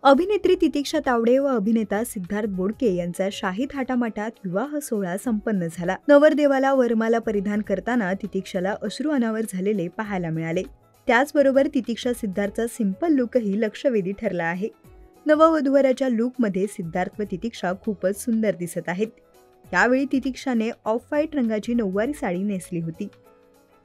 अभिनेत्री तितिक्षा तावडे व अभिनेता सिद्धार्थ बोडके यांचा शाही थाटामाटात विवाह सोहळा संपन्न झाला। नवरदेवाला वरमाला परिधान करताना तितिक्षाला अश्रू अनावर झालेले पाहायला मिळाले। त्याचबरोबर तितिक्षा सिद्धार्थचा सिंपल लुकही लक्षवेधी ठरला आहे। नववधूवराच्या लुकमध्ये सिद्धार्थ व तितिक्षा खूपच सुंदर दिसत आहेत। यावेळी तितिक्षाने ऑफ व्हाईट रंगाची नऊवारी साडी नेसली होती,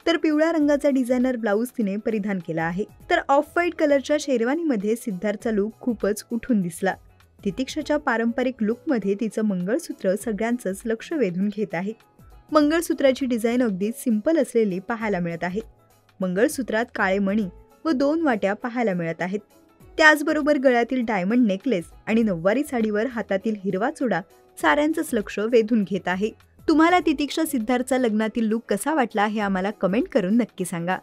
तर पिवळ्या रंगाचा डिझायनर ब्लाऊज तिने परिधान केला आहे। तर ऑफ व्हाईट कलरच्या शेरवानीमध्ये सिद्धार्थचा लुक खूपच उठून दिसला। तितिक्षाच्या पारंपरिक लुकमध्ये तिचं मंगळसूत्र सगळ्यांचंच लक्ष वेधून घेत आहे। मंगळसूत्राची डिझाईन अगदी सिंपल असलेली पाहायला मिळत आहे। मंगळसूत्रात काळे मणी व 2 वाट्या पाहायला मिळत आहेत। त्याचबरोबर गळ्यातील डायमंड नेकलेस आणि नऊवारी साडीवर हातातील हिरवा चुडा साऱ्यांचंच लक्ष वेधून घेत आहे। तुम्हाला तितिक्षा सिद्धार्थचा लग्नातील लुक कसा वाटला हे आम्हाला कमेंट करून नक्की सांगा।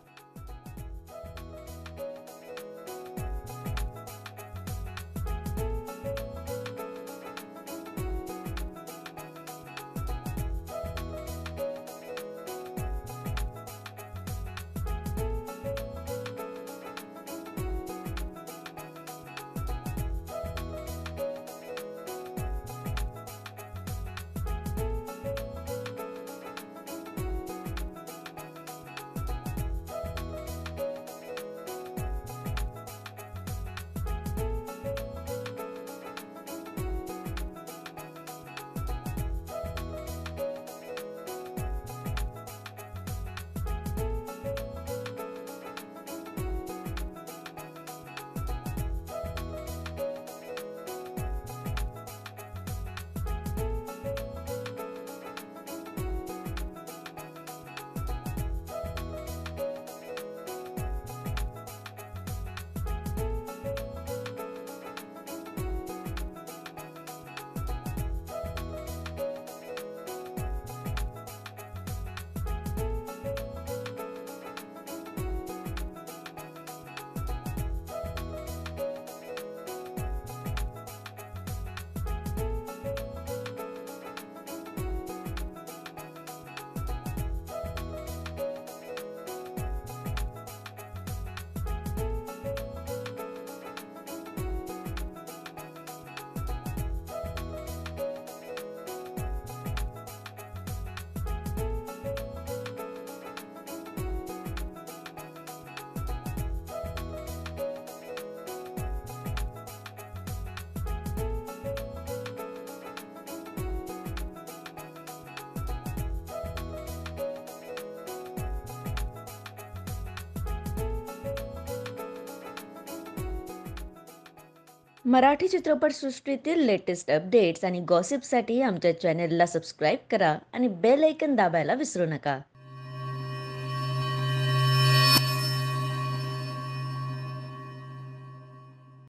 मराठी चित्रपटसृष्टीतील लेटेस्ट अपडेट्स आणि गॉसिपसाठी आमच्या चॅनेलला सबस्क्राईब करा आणि बेल आयकॉन दाबायला विसरू नका।